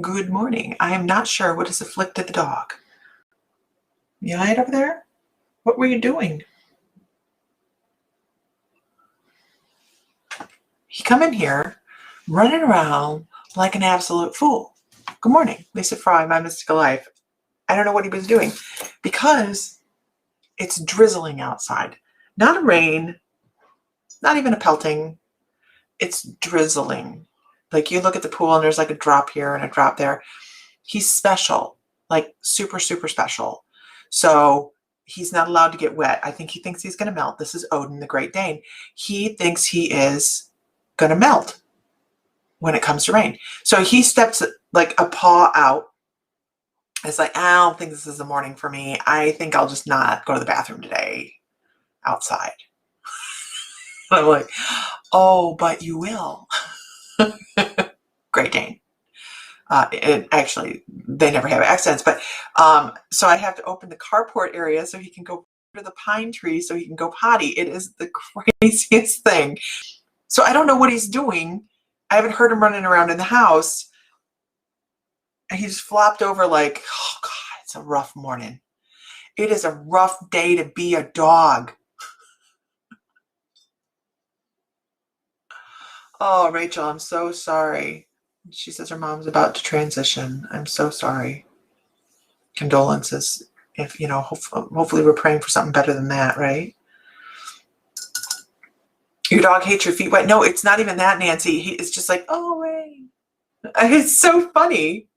Good morning. I am not sure what has afflicted the dog. You all right over there? What were you doing? He come in here running around like an absolute fool. Good morning, Lisa Fry, my mystical life. I don't know what he was doing because it's drizzling outside. Not a rain, not even a pelting. It's drizzling. Like you look at the pool and there's like a drop here and a drop there. He's special, like super, super special. So he's not allowed to get wet. I think he thinks he's going to melt. This is Odin, the Great Dane. He thinks he is going to melt when it comes to rain. So he steps like a paw out. It's like, I don't think this is the morning for me. I think I'll just not go to the bathroom today outside. I'm like, oh, but you will. Great Dane. And actually, they never have accidents, but so I have to open the carport area so he can go to the pine tree so he can go potty. It is the craziest thing. So I don't know what he's doing. I haven't heard him running around in the house. And he just flopped over like, oh God, it's a rough morning. It is a rough day to be a dog. Oh, Rachel, I'm so sorry. She says her mom's about to transition. I'm so sorry. Condolences. If, you know, hopefully we're praying for something better than that, right? Your dog hates your feet wet. No, it's not even that, Nancy. It's just like, oh, Ray. It's so funny.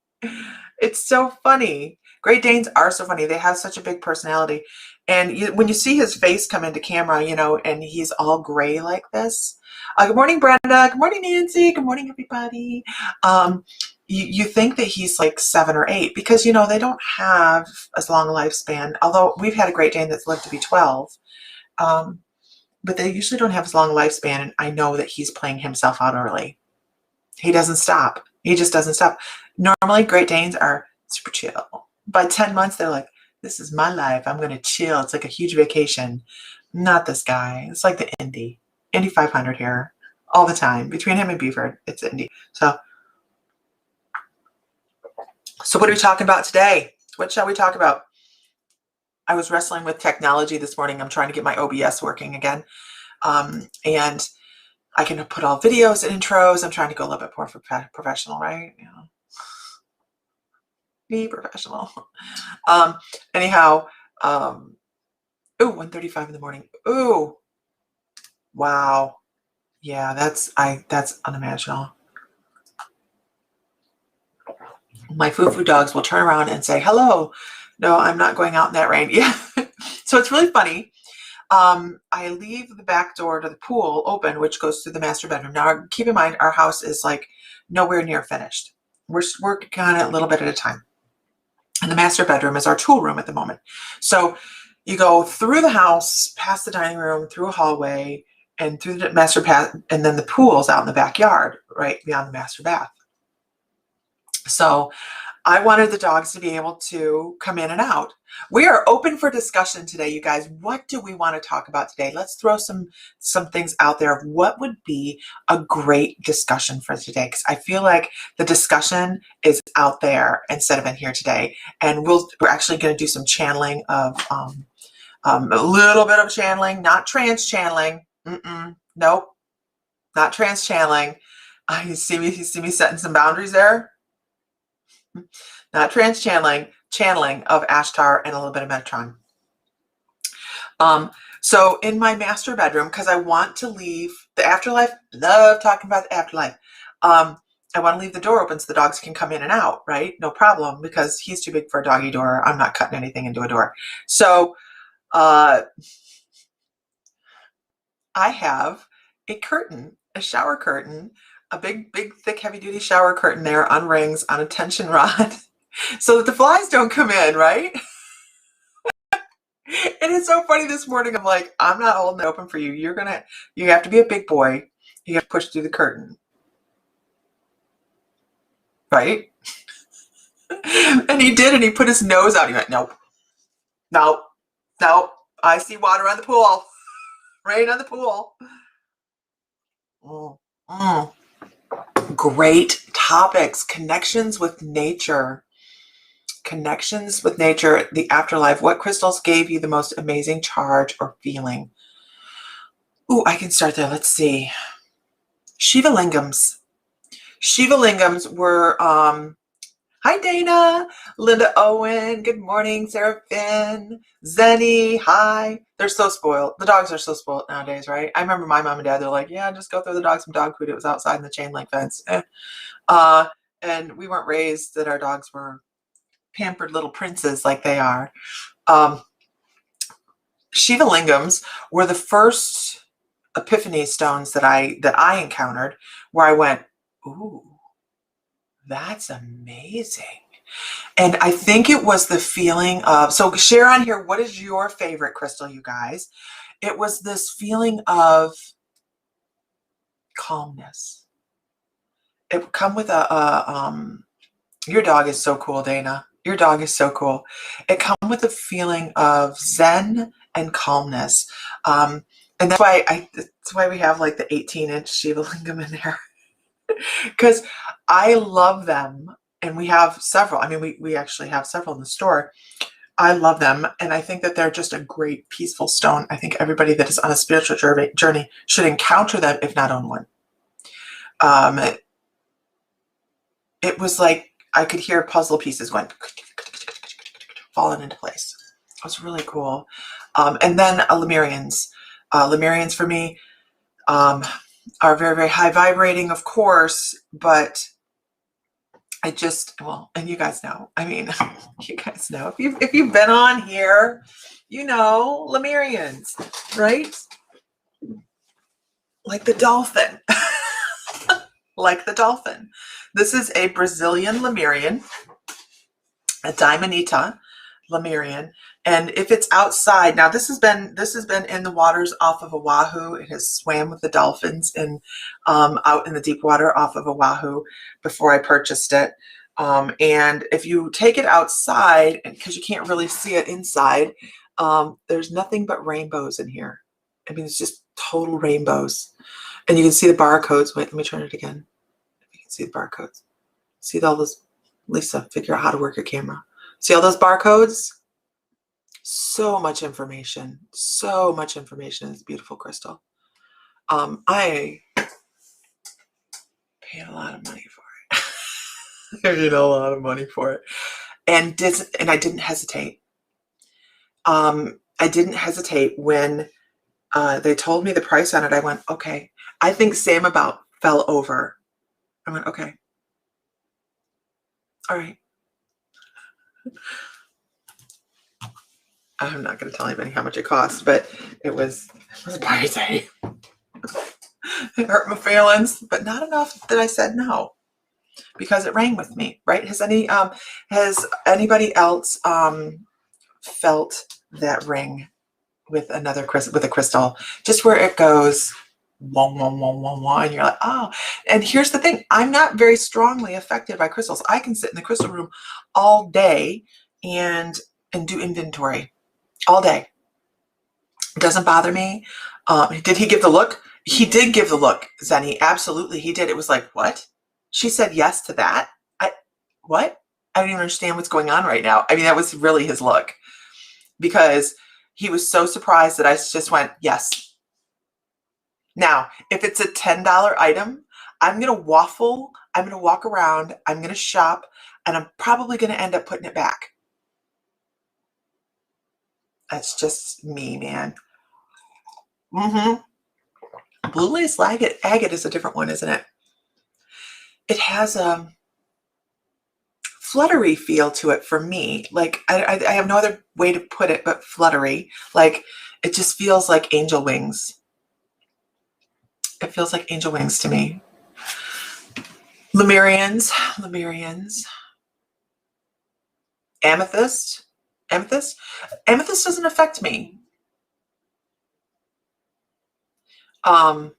It's so funny. Great Danes are so funny. They have such a big personality. And when you see his face come into camera, you know, and he's all gray like this. Good morning, Brenda. Good morning, Nancy. Good morning, everybody. You think that he's like 7 or 8 because, you know, they don't have as long a lifespan. Although we've had a Great Dane that's lived to be 12. But they usually don't have as long a lifespan. And I know that he's playing himself out early. He doesn't stop. He just doesn't stop. Normally, Great Danes are super chill. By 10 months, they're like, this is my life. I'm going to chill. It's like a huge vacation. Not this guy. It's like the Indy 500 here all the time. Between him and Beaver, it's Indy. So what are we talking about today? What shall we talk about? I was wrestling with technology this morning. I'm trying to get my OBS working again. And I can put all videos and intros. I'm trying to go a little bit more professional, right? You know, be professional. Anyhow, ooh, 1:35 in the morning. Ooh, wow. Yeah, that's unimaginable. My foo-foo dogs will turn around and say, hello. No, I'm not going out in that rain. Yeah. So it's really funny. I leave the back door to the pool open, which goes through the master bedroom. Now, keep in mind, our house is like nowhere near finished. We're working on it a little bit at a time. And the master bedroom is our tool room at the moment. So you go through the house, past the dining room, through a hallway, and through the master bath, and then the pool's out in the backyard, right beyond the master bath. So I wanted the dogs to be able to come in and out. We are open for discussion today, you guys. What do we want to talk about today? Let's throw some things out there of what would be a great discussion for today, because I feel like the discussion is out there instead of in here today. And we're actually going to do some channeling of a little bit of channeling, not trance channeling. Nope, not trance channeling. You see me setting some boundaries there. Not trance channeling of Ashtar and a little bit of Metatron. So in my master bedroom, because I want to leave the afterlife, love talking about the afterlife. I want to leave the door open so the dogs can come in and out, right? No problem, because he's too big for a doggy door. I'm not cutting anything into a door. So I have a curtain, a shower curtain, a big, thick, heavy-duty shower curtain there on rings on a tension rod so that the flies don't come in, right? And it's so funny this morning. I'm like, I'm not holding it open for you. You have to be a big boy. You have to push through the curtain. Right? And he did, and he put his nose out. He went, nope. I see water on the pool. Rain on the pool. great topics. Connections with nature. Connections with nature, the afterlife. What crystals gave you the most amazing charge or feeling? Ooh, I can start there. Let's see. Shiva Lingams. Shiva Lingams were, hi Dana, Linda Owen, good morning, Sarah Finn, Zenny, hi. They're so spoiled. The dogs are so spoiled nowadays, right? I remember my mom and dad, they're like, yeah, just go throw the dog some dog food. It was outside in the chain link fence. And we weren't raised that our dogs were pampered little princes like they are. Shiva Lingams were the first epiphany stones that I encountered where I went, ooh, that's amazing. And I think it was the feeling of, so share on here, what is your favorite crystal, you guys? It was this feeling of calmness. It would come with your dog is so cool, Dana. Your dog is so cool. It comes with a feeling of zen and calmness. And that's why we have like the 18-inch Shiva Lingam in there. Because I love them, and we have several. I mean, we actually have several in the store. I love them, and I think that they're just a great peaceful stone. I think everybody that is on a spiritual journey should encounter them, if not own one. It was like I could hear puzzle pieces going falling into place. It was really cool. And then Lemurians. Lemurians for me are very, very high vibrating, of course, but I just, well, and you guys know, I mean, you guys know, if you've been on here, you know, Lemurians, right? Like the dolphin, like the dolphin. This is a Brazilian Lemurian, a Diamonita Lemurian. And if it's outside, now this has been in the waters off of Oahu. It has swam with the dolphins in out in the deep water off of Oahu before I purchased it. And if you take it outside, because you can't really see it inside, there's nothing but rainbows in here. I mean, it's just total rainbows. And you can see the barcodes. Wait, let me turn it again. You can see the barcodes. See all those, Lisa, figure out how to work your camera. See all those barcodes? So much information in this beautiful crystal. I paid a lot of money for it. I paid a lot of money for it. And I didn't hesitate. I didn't hesitate when they told me the price on it. I went, okay. I think Sam about fell over. I went, okay. All right. I'm not going to tell anybody how much it cost, but it was pricey. It hurt my feelings, but not enough that I said no, because it rang with me, right? Has anybody else felt that ring with a crystal, just where it goes, wong, wong, wong, wong, wong, and you're like, oh. And here's the thing, I'm not very strongly affected by crystals. I can sit in the crystal room all day and do inventory all day. It doesn't bother me. Did he give the look? He did give the look, Zenny. Absolutely, he did. It was like, what? She said yes to that? What? I don't even understand what's going on right now. I mean, that was really his look, because he was so surprised that I just went, yes. Now, if it's a $10 item, I'm going to waffle. I'm going to walk around. I'm going to shop, and I'm probably going to end up putting it back. That's just me, man. Blue lace agate is a different one, isn't it? It has a fluttery feel to it for me. Like I have no other way to put it but fluttery. Like it just feels like angel wings. It feels like angel wings to me. Lemurians. Amethyst doesn't affect me. But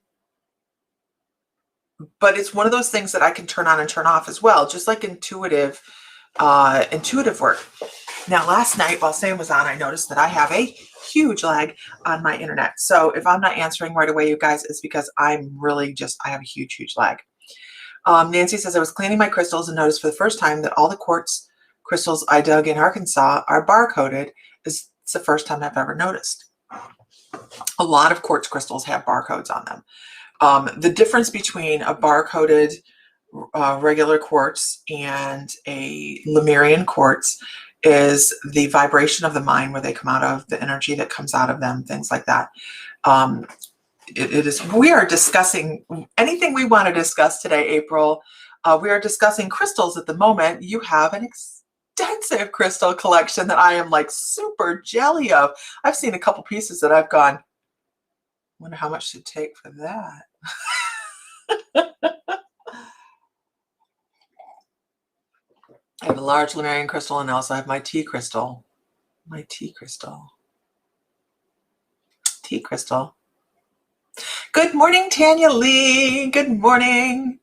it's one of those things that I can turn on and turn off as well, just like intuitive work. Now, last night while Sam was on, I noticed that I have a huge lag on my internet. So if I'm not answering right away, you guys, it's because I'm really I have a huge lag. Nancy says, I was cleaning my crystals and noticed for the first time that all the quartz crystals I dug in Arkansas are barcoded. It's the first time I've ever noticed. A lot of quartz crystals have barcodes on them. The difference between a barcoded regular quartz and a Lemurian quartz is the vibration of the mind, where they come out of, the energy that comes out of them, things like that. It is. We are discussing anything we want to discuss today, April. We are discussing crystals at the moment. You have an extensive crystal collection that I am like super jelly of. I've seen a couple pieces that I've gone, wonder how much to take for that. I have a large Lemurian crystal, and also I have my tea crystal. My tea crystal. Tea crystal. Good morning, Tanya Lee. Good morning.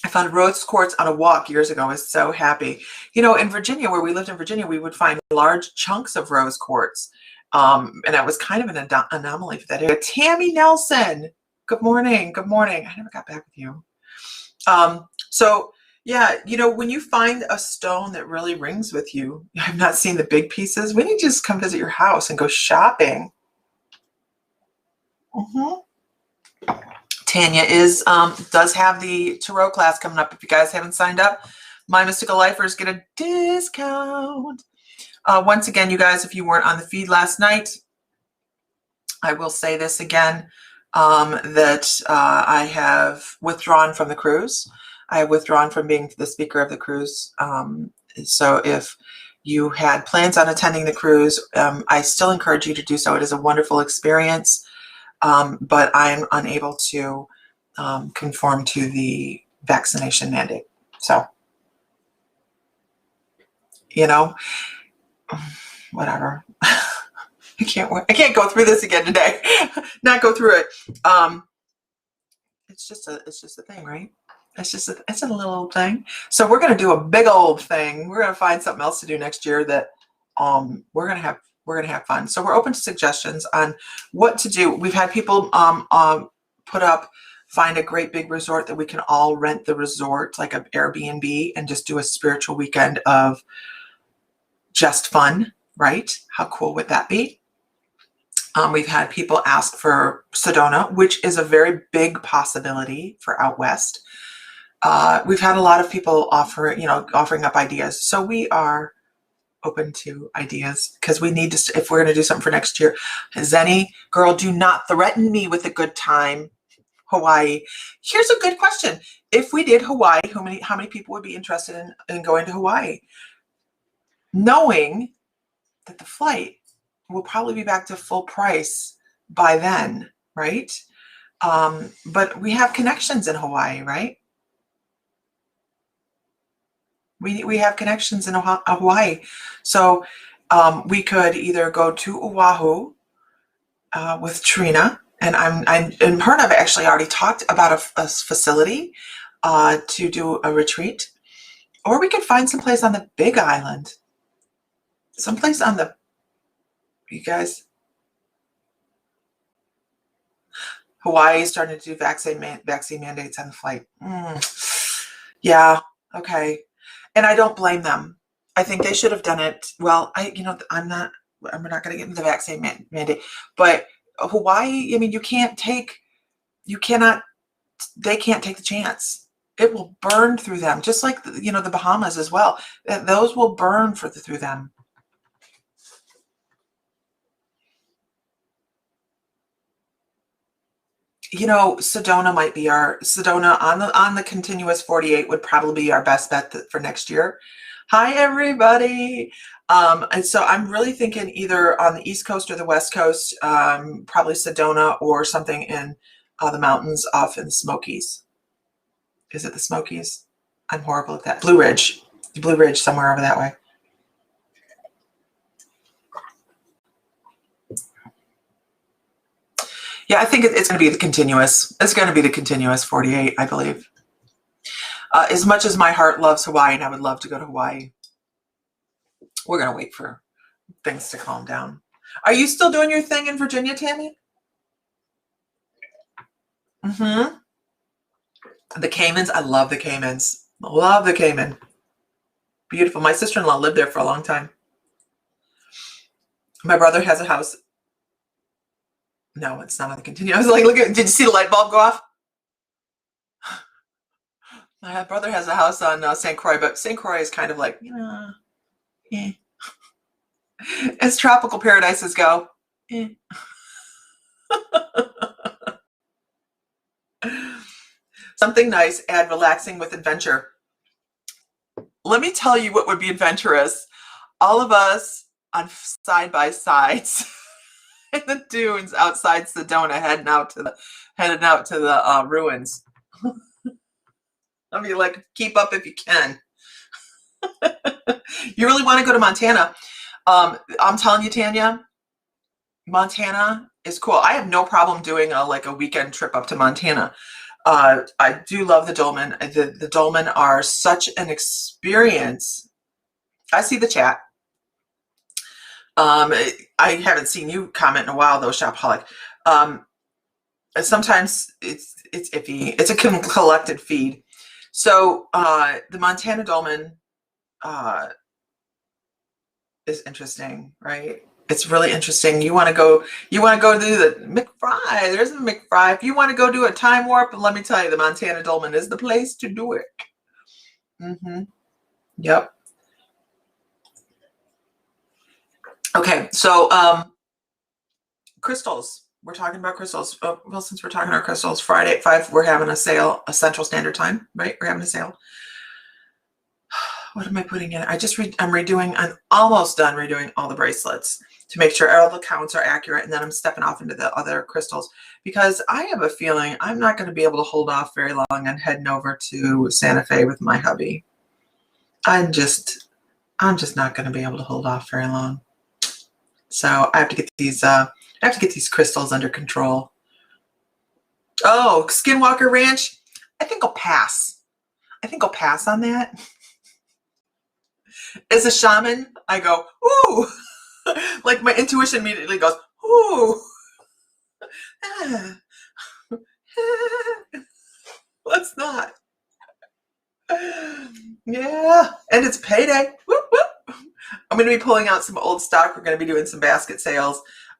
I found rose quartz on a walk years ago. I was so happy. You know, in Virginia, where we lived in Virginia, we would find large chunks of rose quartz. And that was kind of an anomaly for that area. Tammy Nelson. Good morning. Good morning. I never got back with you. So yeah, you know, when you find a stone that really rings with you, I've not seen the big pieces. We need to just come visit your house and go shopping. Tanya does have the tarot class coming up. If you guys haven't signed up, my mystical lifers get a discount. Once again, you guys, if you weren't on the feed last night, I will say this again, that I have withdrawn from the cruise. I have withdrawn from being the speaker of the cruise. So if you had plans on attending the cruise, I still encourage you to do so. It is a wonderful experience. But I'm unable to conform to the vaccination mandate. So, you know, whatever. I can't go through this again today. Not go through it. It's just a thing, right? It's a little thing. So we're gonna do a big old thing. We're gonna find something else to do next year that we're gonna have fun. So we're open to suggestions on what to do. We've had people put up, find a great big resort that we can all rent the resort, like an Airbnb, and just do a spiritual weekend of just fun, right? How cool would that be? We've had people ask for Sedona, which is a very big possibility for out west. We've had a lot of people offering up ideas. So we are open to ideas, because we need to, if we're going to do something for next year. Zenny, girl, do not threaten me with a good time. Hawaii. Here's a good question. If we did Hawaii, how many people would be interested in going to Hawaii? Knowing that the flight will probably be back to full price by then, right? But we have connections in Hawaii, right? We have connections in Hawaii. So we could either go to Oahu with Trina, and her and I've actually already talked about a facility to do a retreat, or we could find someplace on the Big Island, someplace on the, you guys, Hawaii is starting to do vaccine mandates on the flight. Yeah, okay. And I don't blame them. I think they should have done it. Well, we're not going to get into the vaccine mandate, but Hawaii, I mean, they can't take the chance. It will burn through them, just like, the Bahamas as well. Those will burn through them. Sedona might be Sedona on the continuous 48 would probably be our best bet for next year. Hi, everybody. And so I'm really thinking either on the East Coast or the West Coast, probably Sedona or something in the mountains off in the Smokies. Is it the Smokies? I'm horrible at that. Blue Ridge, somewhere over that way. Yeah, I think it's going to be the continuous. It's going to be the continuous 48, I believe. As much as my heart loves Hawaii, and I would love to go to Hawaii, we're going to wait for things to calm down. Are you still doing your thing in Virginia, Tammy? The Caymans, I love the Caymans. Love the Cayman. Beautiful. My sister-in-law lived there for a long time. My brother has a house. No, it's not on the continue. I was like, look at, did you see the light bulb go off? My brother has a house on St. Croix, but St. Croix is kind of like, as tropical paradises go. Something nice, add relaxing with adventure. Let me tell you what would be adventurous. All of us on side-by-sides in the dunes outside Sedona heading out to the ruins. I'll be like, keep up if you can. You really want to go to Montana. I'm telling you, Tanya, Montana is cool. I have no problem doing a weekend trip up to Montana. I do love the dolmen. The dolmen are such an experience. I see the chat. I haven't seen you comment in a while though, Shopaholic. Sometimes it's iffy. It's a collected feed. So the Montana dolmen is interesting, right? It's really interesting. You want to go do the McFry. There's a McFry. If you want to go do a time warp, let me tell you, the Montana dolmen is the place to do it. Yep. Okay, so crystals. We're talking about crystals. Oh, well, since we're talking about crystals, Friday at 5, we're having a sale, a Central Standard Time, right? We're having a sale. What am I putting in? I'm almost done redoing all the bracelets to make sure all the counts are accurate, and then I'm stepping off into the other crystals because I have a feeling I'm not going to be able to hold off very long and heading over to Santa Fe with my hubby. I'm just not going to be able to hold off very long. So I have to get these crystals under control. Oh, Skinwalker Ranch. I think I'll pass. On that. As a shaman, I go, ooh. Like my intuition immediately goes, ooh. Let's not. Yeah, and it's payday. Whoop, whoop. I'm going to be pulling out some old stock. We're going to be doing some basket sales.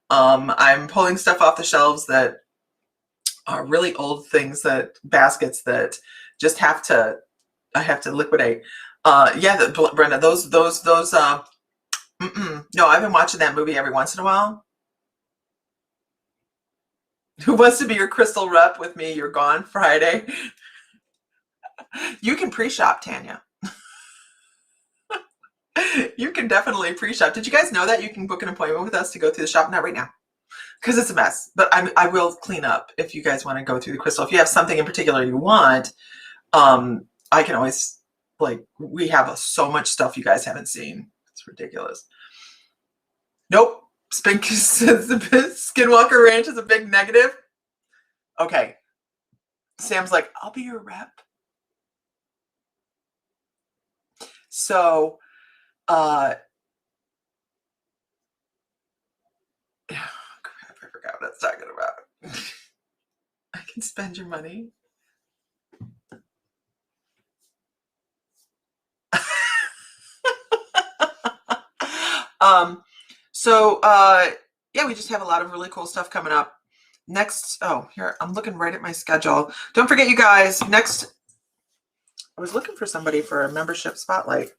I'm pulling stuff off the shelves that are really old things, baskets that just I have to liquidate. Yeah, Brenda, those. No, I've been watching that movie every once in a while. Who wants to be your crystal rep with me? You're gone Friday. You can pre-shop, Tanya. You can definitely pre-shop. Did you guys know that you can book an appointment with us to go through the shop? Not right now, because it's a mess. But I will clean up if you guys want to go through the crystal. If you have something in particular you want, I can always, we have so much stuff you guys haven't seen. It's ridiculous. Nope. Skinwalker Ranch is a big negative. Okay. Sam's like, I'll be your rep. So, oh, crap, I forgot what I was talking about. I can spend your money. Yeah, we just have a lot of really cool stuff coming up. Next, here, I'm looking right at my schedule. Don't forget, you guys, next, I was looking for somebody for a membership spotlight,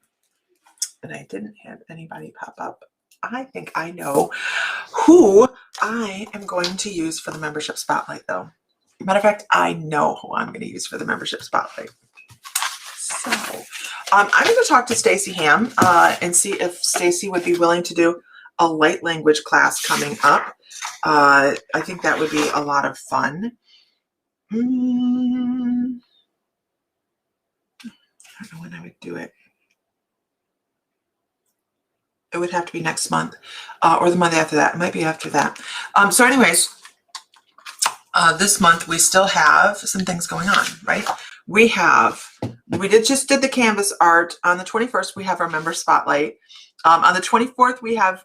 and I didn't have anybody pop up. I think I know who I am going to use for the membership spotlight, though. Matter of fact, I know who I'm going to use for the membership spotlight. So, I'm going to talk to Stacy Ham and see if Stacy would be willing to do a light language class coming up. I think that would be a lot of fun. I don't know when I would do it. It would have to be next month or the month after that. It might be after that. So anyways, this month we still have some things going on, right? We have We just did the canvas art. On the 21st, we have our member spotlight. On the 24th, we have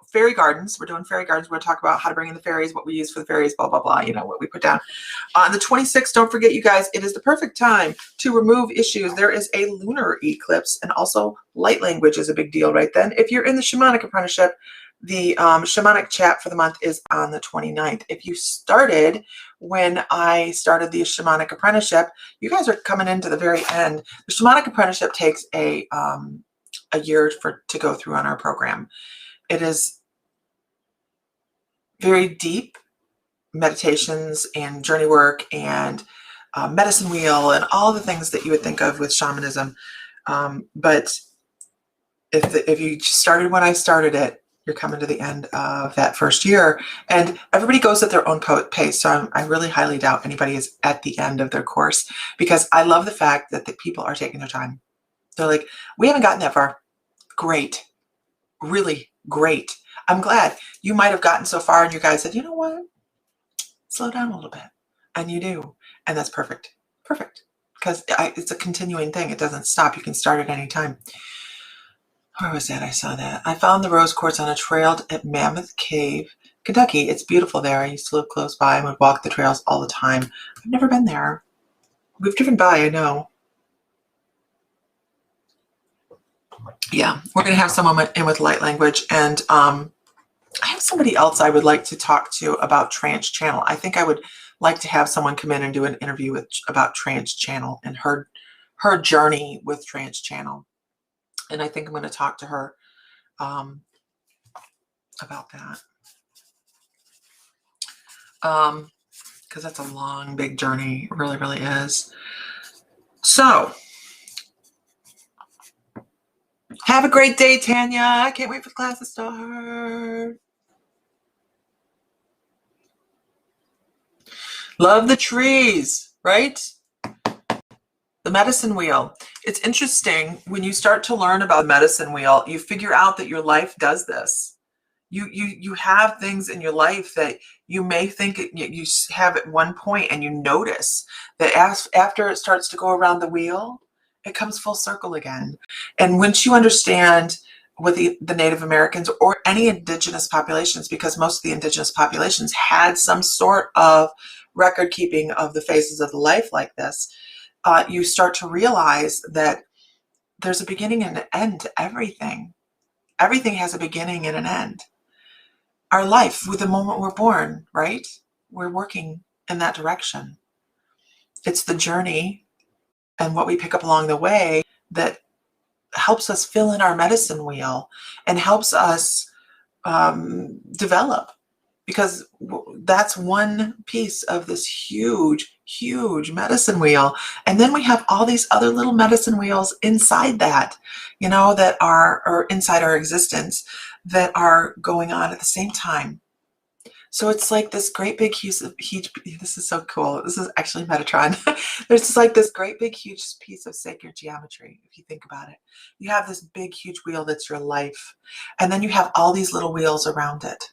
fairy gardens. We're doing fairy gardens. We're going to talk about how to bring in the fairies, what we use for the fairies, blah, blah, blah, what we put down. On the 26th, don't forget, you guys, it is the perfect time to remove issues. There is a lunar eclipse, and also light language is a big deal right then. If you're in the Shamanic Apprenticeship, the Shamanic chat for the month is on the 29th. If you started when I started the Shamanic Apprenticeship, you guys are coming into the very end. The Shamanic Apprenticeship takes a year to go through on our program. It is very deep meditations and journey work and medicine wheel and all the things that you would think of with shamanism. But if you started when I started it, you're coming to the end of that first year, and everybody goes at their own pace. So I really highly doubt anybody is at the end of their course, because I love the fact that the people are taking their time. They're like, we haven't gotten that far. Great. Really great. I'm glad. You might have gotten so far and you guys said, you know what? Slow down a little bit. And you do. And that's perfect. Perfect. Because it's a continuing thing. It doesn't stop. You can start at any time. Where was that? I saw that. I found the rose quartz on a trail at Mammoth Cave, Kentucky. It's beautiful there. I used to live close by and would walk the trails all the time. I've never been there. We've driven by, I know. Yeah, we're going to have someone in with light language. And I have somebody else I would like to talk to about trance channel. I think I would like to have someone come in and do an interview about trance channel and her journey with trance channel. And I think I'm going to talk to her about that. Because that's a long, big journey. It really, really is. So, have a great day, Tanya. I can't wait for class to start. Love the trees, right? The medicine wheel. It's interesting when you start to learn about the medicine wheel, you figure out that your life does this. You have things in your life that you may think you have at one point, and you notice that after it starts to go around the wheel, it comes full circle again. And once you understand with the Native Americans or any indigenous populations, because most of the indigenous populations had some sort of record keeping of the phases of life like this, you start to realize that there's a beginning and an end to everything. Everything has a beginning and an end. Our life, with the moment we're born, right? We're working in that direction. It's the journey and what we pick up along the way that helps us fill in our medicine wheel and helps us develop. Because that's one piece of this huge, huge medicine wheel. And then we have all these other little medicine wheels inside that, that are, or inside our existence, that are going on at the same time. So it's like this great big huge, this is so cool. This is actually Metatron. There's just like this great big huge piece of sacred geometry, if you think about it. You have this big huge wheel that's your life. And then you have all these little wheels around it.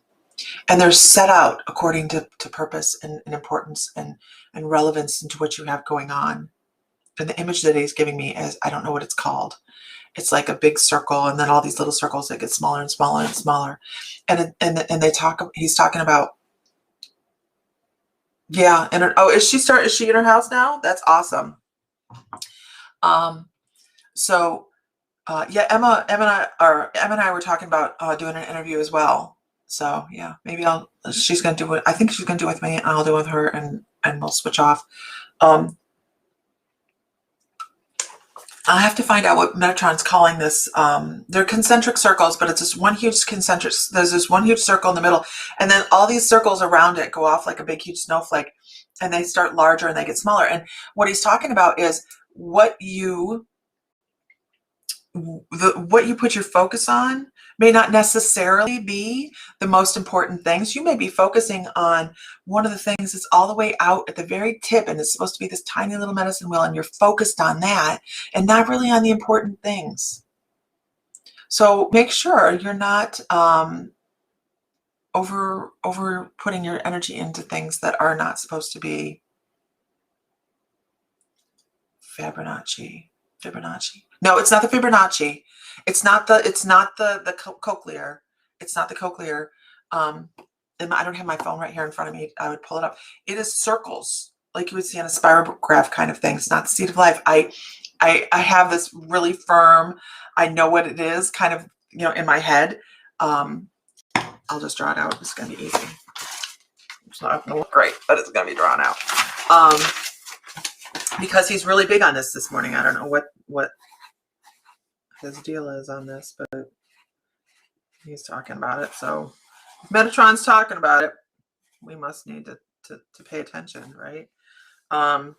And they're set out according to purpose and importance and relevance into what you have going on. And the image that he's giving me is, I don't know what it's called. It's like a big circle, and then all these little circles that get smaller and smaller and smaller. And he's talking about, yeah. And is she in her house now? That's awesome. Yeah, Emma and I were talking about doing an interview as well. So yeah, maybe she's going to do it. I think she's going to do it with me, and I'll do it with her, and we'll switch off. I'll have to find out what Metatron's calling this. They're concentric circles, but it's just one huge concentric. There's this one huge circle in the middle, and then all these circles around it go off like a big, huge snowflake, and they start larger and they get smaller. And what he's talking about is what you put your focus on may not necessarily be the most important things. You may be focusing on one of the things that's all the way out at the very tip, and it's supposed to be this tiny little medicine wheel, and you're focused on that and not really on the important things. So make sure you're not over putting your energy into things that are not supposed to be. Fibonacci. Fibonacci. No, it's not the Fibonacci. It's not the cochlear. It's not the cochlear. And I don't have my phone right here in front of me. I would pull it up. It is circles, like you would see on a spirograph kind of thing. It's not the seed of life. I have this really firm, I know what it is, kind of, in my head. I'll just draw it out. It's going to be easy. It's not going to look great, but it's going to be drawn out. Because he's really big on this morning. I don't know what his deal is on this, but he's talking about it. So if Metatron's talking about it, we must need to pay attention, right? And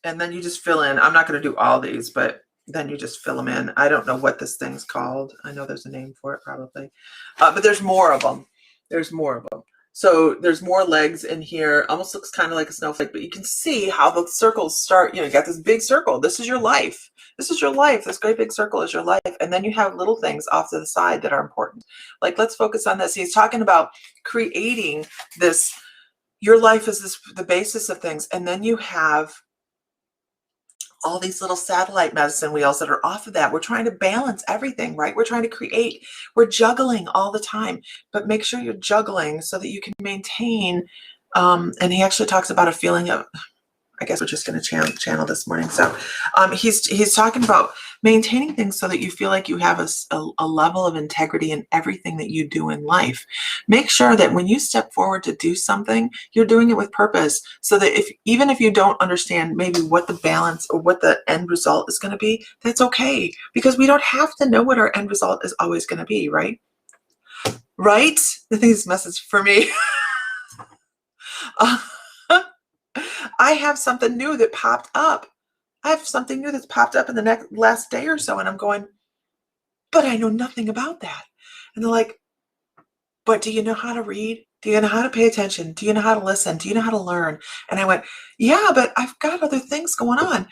then you just fill in. I'm not going to do all these, but then you just fill them in. I don't know what this thing's called. I know there's a name for it probably. But there's more of them. There's more of them. So there's more legs in here. Almost looks kind of like a snowflake, but you can see how the circles start. You got this big circle. This is your life. This is your life. This great big circle is your life. And then you have little things off to the side that are important. Like, let's focus on this. He's talking about creating this. Your life is the basis of things. And then you have all these little satellite medicine wheels that are off of that. We're trying to balance everything, right? We're trying to create. We're juggling all the time, but make sure you're juggling so that you can maintain. And he actually talks about a feeling of, I guess we're just going to channel this morning. So he's talking about maintaining things so that you feel like you have a level of integrity in everything that you do in life. Make sure that when you step forward to do something, you're doing it with purpose, so that even if you don't understand maybe what the balance or what the end result is going to be, that's okay, because we don't have to know what our end result is always going to be, right? Right? I think this message for me. I have something new that popped up. I have something new that's popped up in the last day or so, and I'm going, but I know nothing about that. And they're like, but do you know how to read? Do you know how to pay attention? Do you know how to listen? Do you know how to learn? And I went, yeah, but I've got other things going on.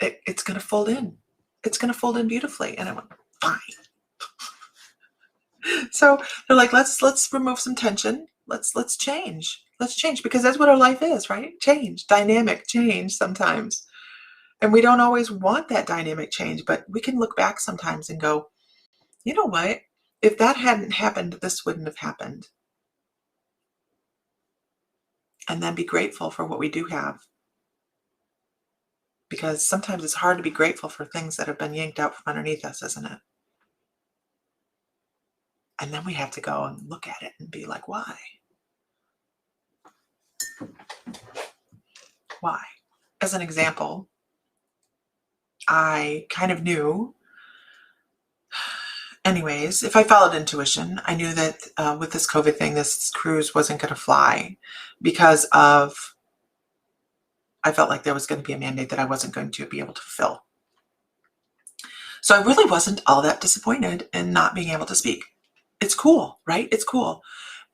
It's going to fold in. It's going to fold in beautifully. And I went, fine. So they're like, let's remove some tension. Let's change. Let's change, because that's what our life is, right? Change, dynamic change sometimes. And we don't always want that dynamic change, but we can look back sometimes and go, you know what? If that hadn't happened, this wouldn't have happened. And then be grateful for what we do have. Because sometimes it's hard to be grateful for things that have been yanked out from underneath us, isn't it? And then we have to go and look at it and be like, why? Why? As an example, I kind of knew, anyways, if I followed intuition, I knew that with this COVID thing, this cruise wasn't going to fly because of, I felt like there was going to be a mandate that I wasn't going to be able to fulfill. So I really wasn't all that disappointed in not being able to speak. It's cool, right? It's cool.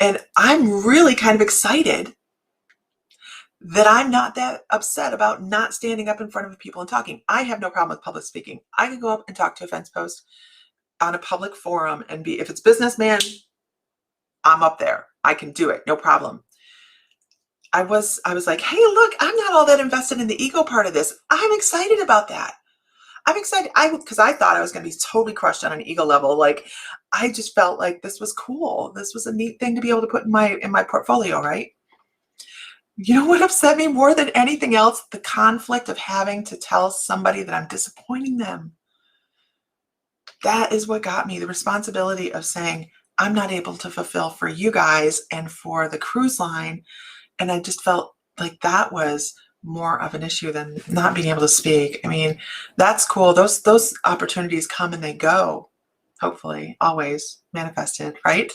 And I'm really kind of excited that I'm not that upset about not standing up in front of people and talking. I have no problem with public speaking. I can go up and talk to a fence post on a public forum and if it's businessman, I'm up there. I can do it. No problem. I was like, hey, look, I'm not all that invested in the ego part of this. I'm excited about that. I'm excited. Because I thought I was going to be totally crushed on an ego level. Like, I just felt like this was cool. This was a neat thing to be able to put in my portfolio, right? You know what upset me more than anything else? The conflict of having to tell somebody that I'm disappointing them. That is what got me, the responsibility of saying, I'm not able to fulfill for you guys and for the cruise line. And I just felt like that was more of an issue than not being able to speak. I mean, that's cool. Those opportunities come and they go, hopefully, always manifested, right?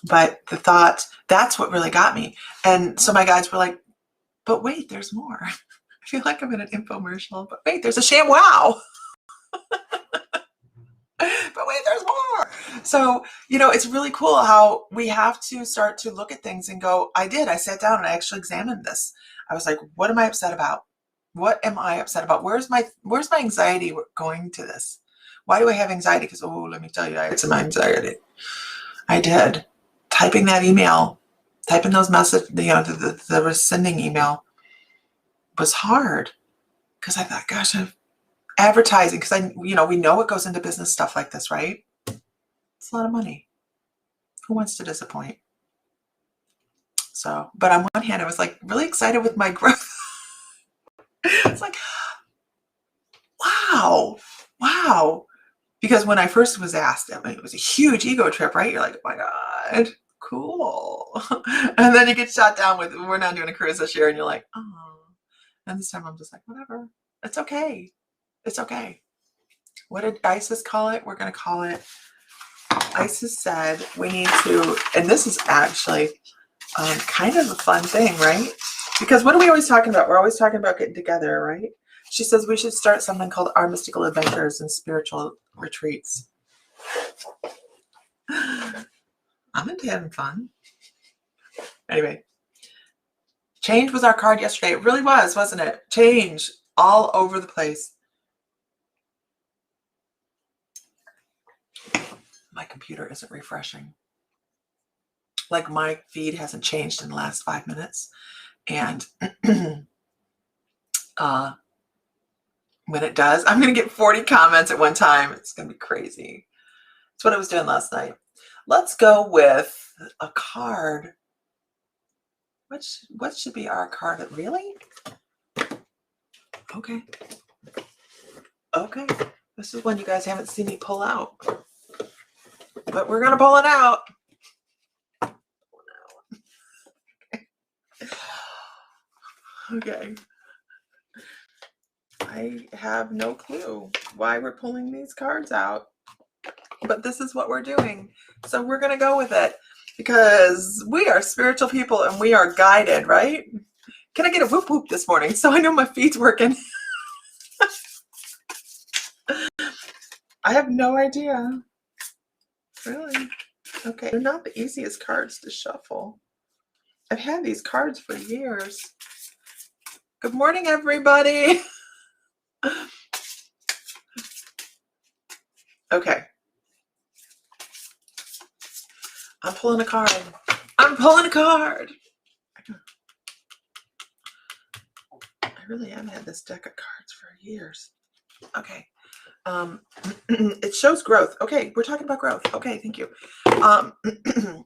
But the thought, that's what really got me. And so my guides were like, but wait, there's more. I feel like I'm in an infomercial, but wait, there's a sham wow. But wait, there's more. So, it's really cool how we have to start to look at things and go, I sat down and I actually examined this. I was like, what am I upset about? What am I upset about? Where's my anxiety going to this? Why do I have anxiety? Because, let me tell you, I had some anxiety. I did. Typing that email, typing those messages, the rescinding email was hard. because I thought, gosh, I'm advertising, because we know what goes into business stuff like this, right? It's a lot of money. Who wants to disappoint? So, but on one hand, I was like really excited with my growth. It's like, wow. Because when I first was asked, I mean, it was a huge ego trip, right? You're like, oh my God, cool. And then you get shot down with, we're not doing a cruise this year. And you're like, oh. And this time I'm just like, whatever. It's okay. It's okay. What did Isis call it? We're going to call it, Isis said we need to, and this is actually kind of a fun thing, right? Because what are we always talking about? We're always talking about getting together, right? She says we should start something called Our Mystical Adventures and Spiritual Retreats. I'm into having fun. Anyway, change was our card yesterday. It really was, wasn't it? Change all over the place. My computer isn't refreshing. Like my feed hasn't changed in the last 5 minutes. And when it does, I'm going to get 40 comments at one time. It's going to be crazy. That's what I was doing last night. Let's go with a card. What should be our card? Really? Okay. This is one you guys haven't seen me pull out. But we're going to pull it out. Okay. I have no clue why we're pulling these cards out, but this is what we're doing. So we're going to go with it because we are spiritual people and we are guided, right? Can I get a whoop whoop this morning so I know my feet's working? I have no idea. Really? Okay. They're not the easiest cards to shuffle. I've had these cards for years. Good morning, everybody. Okay. I'm pulling a card. I really have had this deck of cards for years. Okay. It shows growth. Okay, we're talking about growth. Okay, thank you.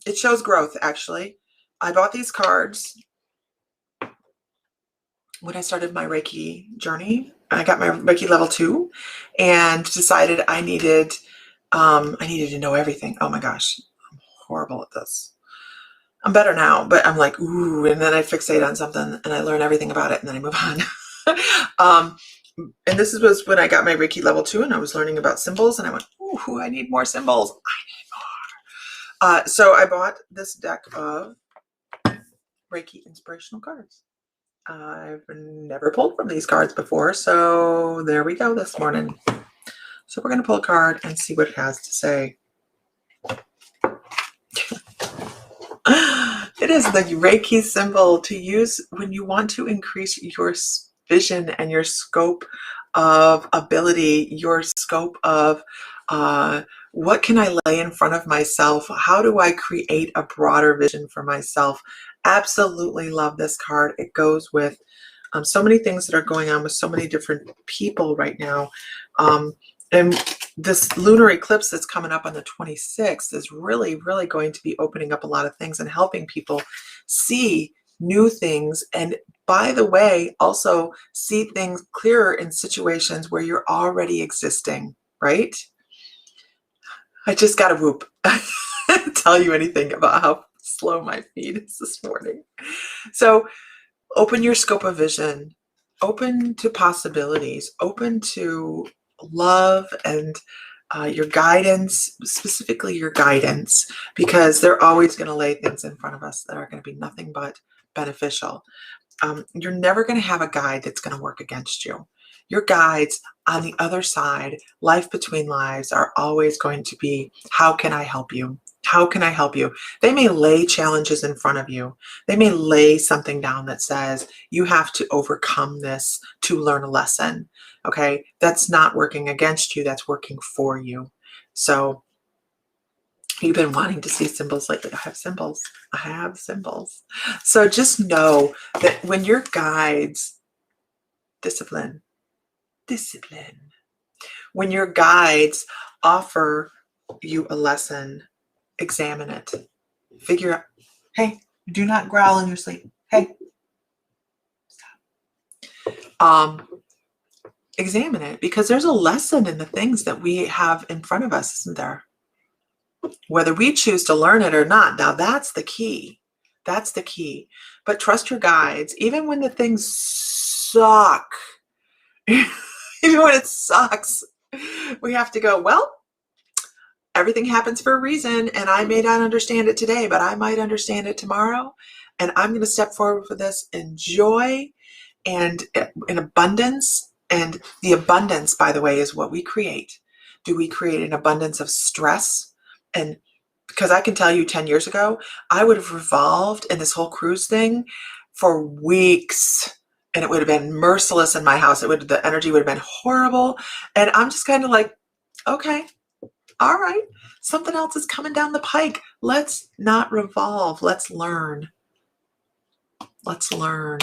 It shows growth, actually. I bought these cards when I started my Reiki journey. I got my Reiki level 2 and decided I needed to know everything. Oh my gosh, I'm horrible at this. I'm better now, but I'm like, ooh, and then I fixate on something and I learn everything about it and then I move on. And this was when I got my Reiki level 2 and I was learning about symbols and I went, ooh, I need more symbols. I need more. So I bought this deck of Reiki inspirational cards. I've never pulled from these cards before, so there we go this morning. So we're going to pull a card and see what it has to say. It is the Reiki symbol to use when you want to increase your vision and your scope of ability, your scope of what can I lay in front of myself? How do I create a broader vision for myself? Absolutely love this card. It goes with so many things that are going on with so many different people right now. And this lunar eclipse that's coming up on the 26th is really, really going to be opening up a lot of things and helping people see new things. And by the way, also see things clearer in situations where you're already existing, right? I just got a whoop. Tell you anything about how slow my feet is this morning. So open your scope of vision, open to possibilities, open to love and your guidance, specifically your guidance, because they're always going to lay things in front of us that are going to be nothing but beneficial. You're never going to have a guide that's going to work against you. Your guides on the other side, life between lives, are always going to be, how can I help you? How can I help you? They may lay challenges in front of you. They may lay something down that says, you have to overcome this to learn a lesson. Okay, that's not working against you. That's working for you. So you've been wanting to see symbols lately. I have symbols. I have symbols. So just know that when your guides, discipline, discipline. When your guides offer you a lesson, examine it. Figure out, hey, do not growl in your sleep. Hey, stop. Examine it, because there's a lesson in the things that we have in front of us, isn't there? Whether we choose to learn it or not. Now that's the key. That's the key. But trust your guides, even when the things suck. Even when it sucks, we have to go, well, everything happens for a reason, and I may not understand it today, but I might understand it tomorrow. And I'm going to step forward for this in joy and in abundance. And the abundance, by the way, is what we create. Do we create an abundance of stress? And because I can tell you 10 years ago, I would have revolved in this whole cruise thing for weeks, and it would have been merciless in my house. The energy would have been horrible. And I'm just kind of like, okay, all right, something else is coming down the pike. Let's not revolve. Let's learn. Let's learn.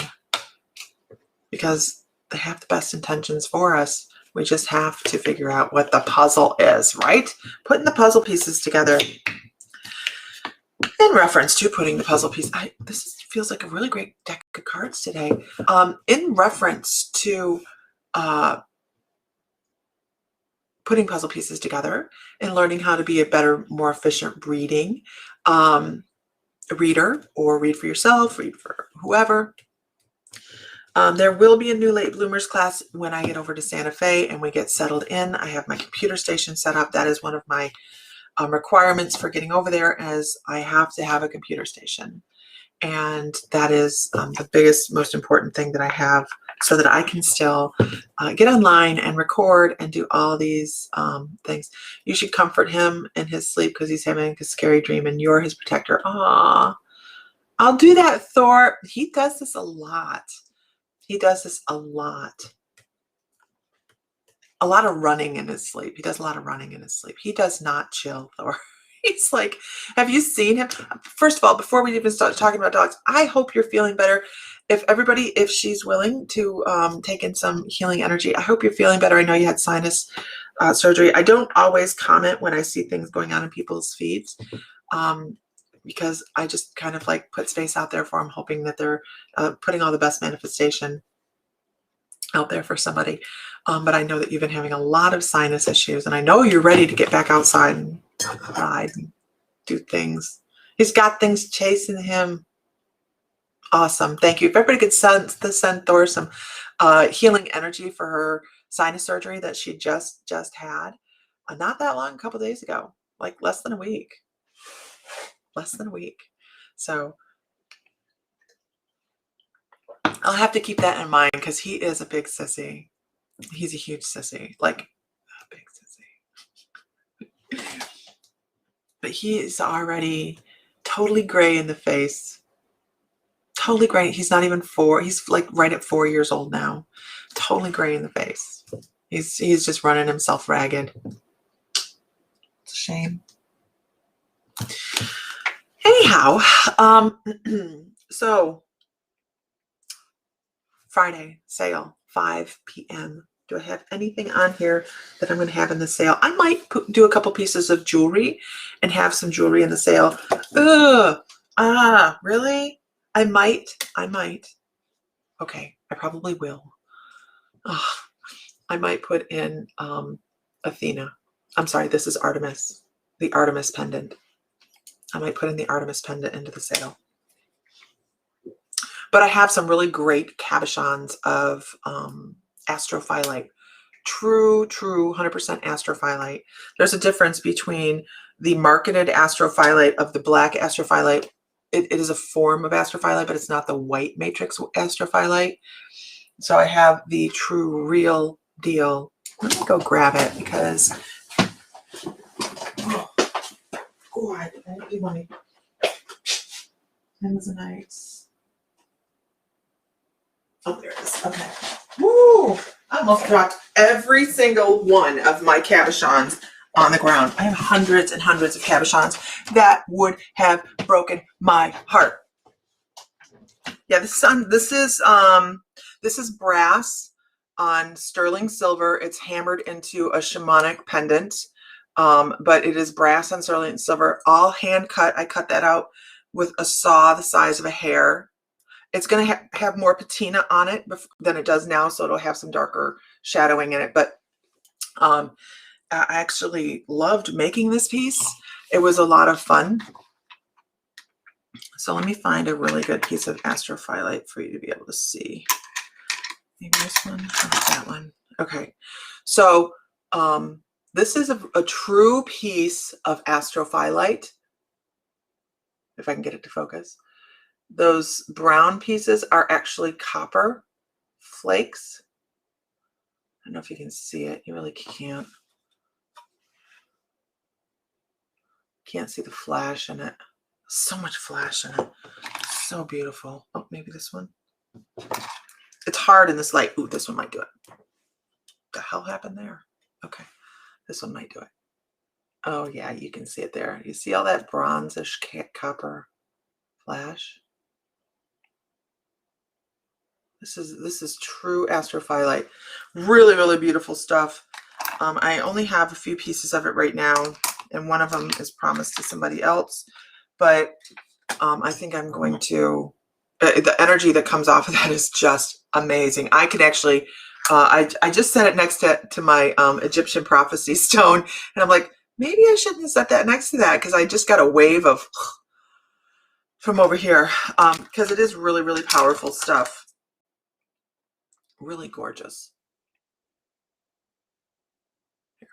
Because they have the best intentions for us. We just have to figure out what the puzzle is, right? Putting the puzzle pieces together. In reference to putting the puzzle piece, feels like a really great deck of cards today. In reference to putting puzzle pieces together and learning how to be a better, more efficient reader, or read for yourself, read for whoever. There will be a new late bloomers class when I get over to Santa Fe and we get settled in. I have my computer station set up. That is one of my requirements for getting over there, as I have to have a computer station. And that is the biggest, most important thing that I have, so that I can still get online and record and do all these things. You should comfort him in his sleep because he's having a scary dream and you're his protector. Aww. I'll do that, Thor. He does this a lot. He does this a lot. A lot of running in his sleep. He does a lot of running in his sleep. He does not chill, Thor. He's like, have you seen him? First of all, before we even start talking about dogs, I hope you're feeling better. If she's willing to take in some healing energy, I hope you're feeling better. I know you had sinus surgery. I don't always comment when I see things going on in people's feeds. Because I just kind of like put space out there for them, hoping that they're putting all the best manifestation out there for somebody. But I know that you've been having a lot of sinus issues, and I know you're ready to get back outside and ride and do things. He's got things chasing him. Awesome. Thank you. If everybody could send Thor some healing energy for her sinus surgery that she just had. Not that long, a couple days ago, like less than a week. So I'll have to keep that in mind, because he is a big sissy. He's a huge sissy, like a big sissy. But he is already totally gray in the face. Totally gray. He's not even 4. He's like right at 4 years old now. Totally gray in the face. He's just running himself ragged. It's a shame. Anyhow, so Friday sale, 5 p.m. Do I have anything on here that I'm going to have in the sale? I might do a couple pieces of jewelry and have some jewelry in the sale. Really? I might. Okay, I probably will. I might put in Athena. I'm sorry, this is Artemis, the Artemis pendant. I might put in the Artemis pendant into the sale. But I have some really great cabochons of astrophyllite. True 100% astrophyllite. There's a difference between the marketed astrophyllite of the black astrophyllite. It is a form of astrophyllite, but it's not the white matrix astrophyllite. So I have the true, real deal. Let me go grab it, because God, I do my Amazonites. Oh, there it is. Okay. Woo! I almost dropped every single one of my cabochons on the ground. I have hundreds and hundreds of cabochons that would have broken my heart. Yeah, this is brass. on sterling silver. It's hammered into a shamanic pendant, but it is brass on sterling silver, all hand cut. I cut that out with a saw the size of a hair. It's going to have more patina on it than it does now, so it'll have some darker shadowing in it. But I actually loved making this piece. It was a lot of fun. So let me find a really good piece of astrophyllite for you to be able to see. Maybe this one or that one. Okay. So this is a true piece of astrophyllite. If I can get it to focus. Those brown pieces are actually copper flakes. I don't know if you can see it. You really can't. Can't see the flash in it. So much flash in it. So beautiful. Oh, maybe this one. It's hard in this light. Ooh, this one might do it. What the hell happened there? Okay. This one might do it. Oh, yeah, you can see it there. You see all that bronzish copper flash? This is true astrophyllite. Really, really beautiful stuff. I only have a few pieces of it right now, and one of them is promised to somebody else. But I think I'm going to, the energy that comes off of that is just amazing. I could actually, I just set it next to my Egyptian prophecy stone, and I'm like, maybe I shouldn't set that next to that, because I just got a wave of from over here, because it is really, really powerful stuff. Really gorgeous. Here.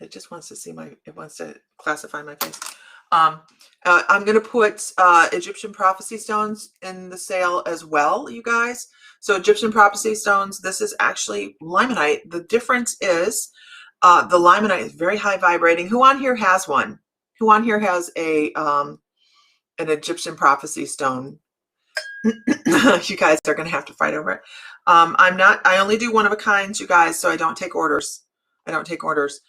It just wants to see it wants to classify my face. I'm going to put Egyptian prophecy stones in the sale as well, you guys. So Egyptian prophecy stones, this is actually limonite. The difference is the limonite is very high vibrating. Who on here has one? Who on here has an Egyptian prophecy stone? You guys are going to have to fight over it. I only do one of a kind, you guys, so I don't take orders. The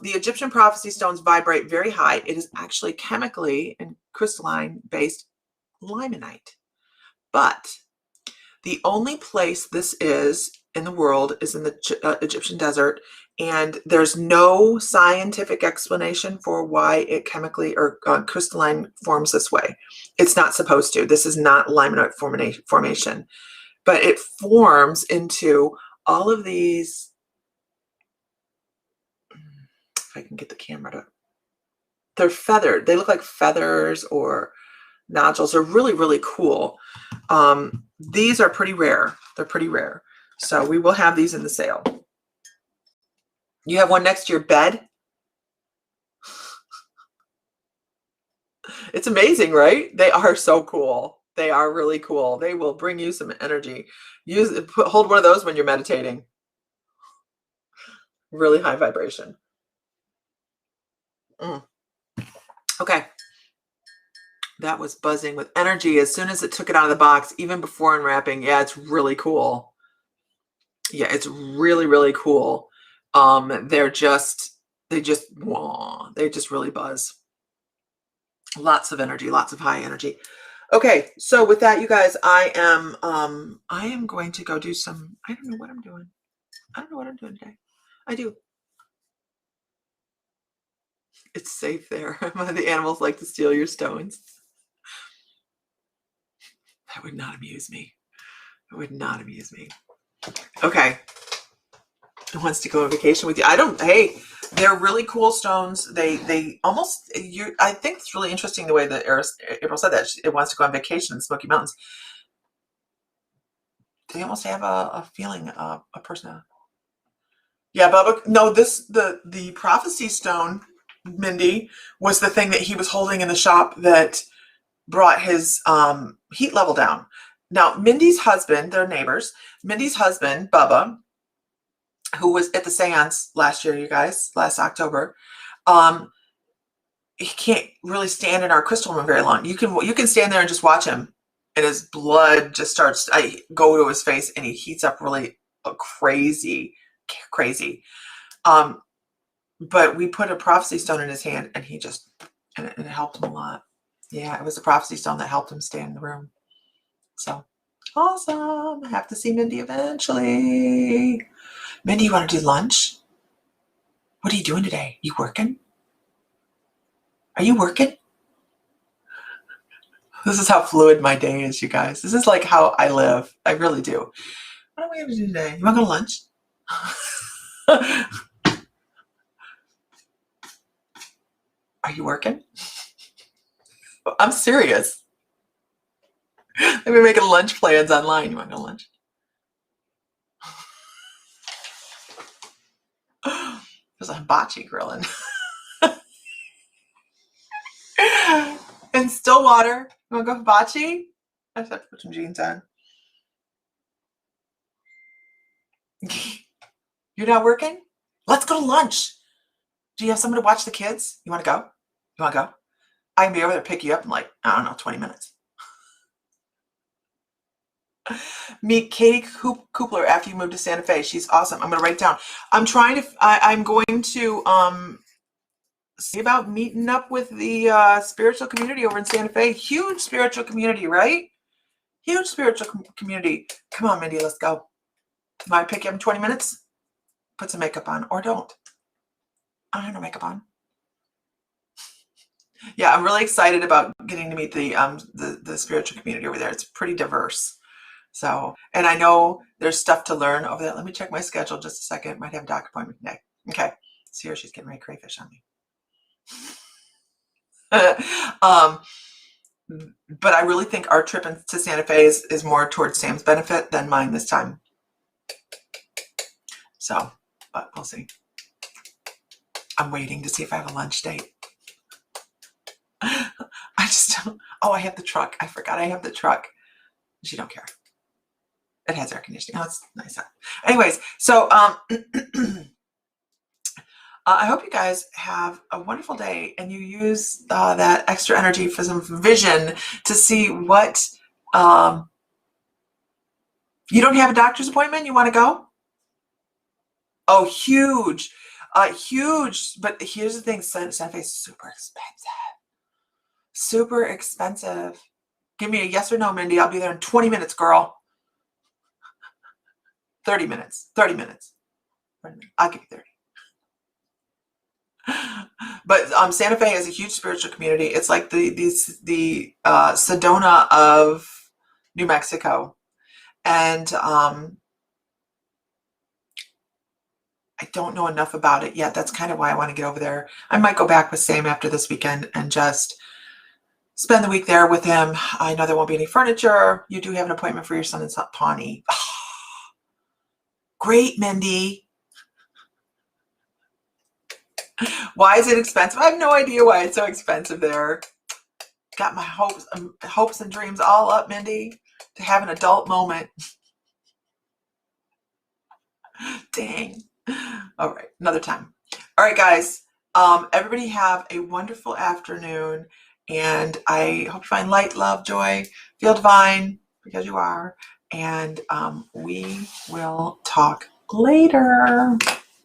Egyptian prophecy stones vibrate very high. It is actually chemically and crystalline based limonite. But the only place this is in the world is in the Egyptian desert, and there's no scientific explanation for why it chemically or crystalline forms this way. It's not supposed to. This is not limonite formation, but it forms into all of these. If I can get the camera to, they're feathered. They look like feathers or nodules. They're really, really cool. These are pretty rare. They're pretty rare. So we will have these in the sale. You have one next to your bed. It's amazing, right? They are so cool. They are really cool. They will bring you some energy. Hold one of those when you're meditating. Really high vibration. Okay. That was buzzing with energy as soon as it took it out of the box, even before unwrapping. Yeah, it's really cool. Yeah, it's really, really cool. They just really buzz. Lots of energy, lots of high energy. Okay, so with that, you guys, I am going to go do some, I don't know what I'm doing. I don't know what I'm doing today. I do. It's safe there. The animals like to steal your stones. That would not amuse me. It would not amuse me. Okay. Who wants to go on vacation with you? Hey, they're really cool stones. They almost, I think it's really interesting the way that April said that. It wants to go on vacation in the Smoky Mountains. They almost have a feeling of a person. Yeah, Bubba. No, the prophecy stone, Mindy, was the thing that he was holding in the shop that brought his heat level down. Now, Mindy's husband, they're neighbors. Mindy's husband, Bubba, who was at the seance last year, you guys, last October, he can't really stand in our crystal room very long. You can stand there and just watch him, and his blood just starts. I go to his face, and he heats up really crazy. But we put a prophecy stone in his hand, and it helped him a lot. Yeah, it was a prophecy stone that helped him stay in the room. So Awesome. I have to see Mindy eventually. Mindy, you want to do lunch? What are you doing today? You working? Are you working? This is how fluid my day is, you guys. This is like how I live. I really do. What are we going to do today? You want to go to lunch? Are you working? I'm serious. I've been making lunch plans online. You want to go to lunch? There's a hibachi grilling. In Stillwater. You want to go hibachi? I just have to put some jeans on. You're not working? Let's go to lunch. Do you have someone to watch the kids? You want to go? You want to go? I can be over there to pick you up in like, I don't know, 20 minutes. Meet Katie Kupler after you move to Santa Fe. She's awesome. I'm going to write down. I'm going to see about meeting up with the spiritual community over in Santa Fe. Huge spiritual community, right? Huge spiritual community. Come on, Mindy, let's go. Might pick you up in 20 minutes? Put some makeup on, or don't. I don't have no makeup on. Yeah, I'm really excited about getting to meet the spiritual community over there. It's pretty diverse. So, and I know there's stuff to learn over there. Let me check my schedule just a second. Might have a doctor appointment today. Okay. See her, she's getting ready to crayfish on me. But I really think our trip to Santa Fe is more towards Sam's benefit than mine this time. So, but we'll see. I'm waiting to see if I have a lunch date. I just don't. Oh, I have the truck. I forgot I have the truck. She don't care. It has air conditioning. Oh, it's nice. Anyways, so I hope you guys have a wonderful day and you use that extra energy for some vision to see what you don't have a doctor's appointment. You want to go? Oh, huge, huge. But here's the thing: Santa Fe is super expensive. Super expensive. Give me a yes or no, Mindy. I'll be there in 20 minutes, girl. 30 minutes. 30 minutes. I'll give you 30. But Santa Fe is a huge spiritual community. It's like the Sedona of New Mexico. And I don't know enough about it yet. That's kind of why I want to get over there. I might go back with Sam after this weekend and just spend the week there with him. I know there won't be any furniture. You do have an appointment for your son in Pawnee. Great, Mindy. Why is it expensive? I have no idea why it's so expensive there. Got my hopes and dreams all up, Mindy, to have an adult moment. Dang. All right, another time. All right, guys. Everybody have a wonderful afternoon, and I hope you find light, love, joy, feel divine, because you are. And we will talk later.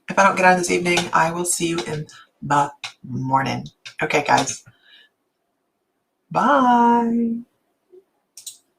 If I don't get on this evening, I will see you in the morning. Okay, guys. Bye.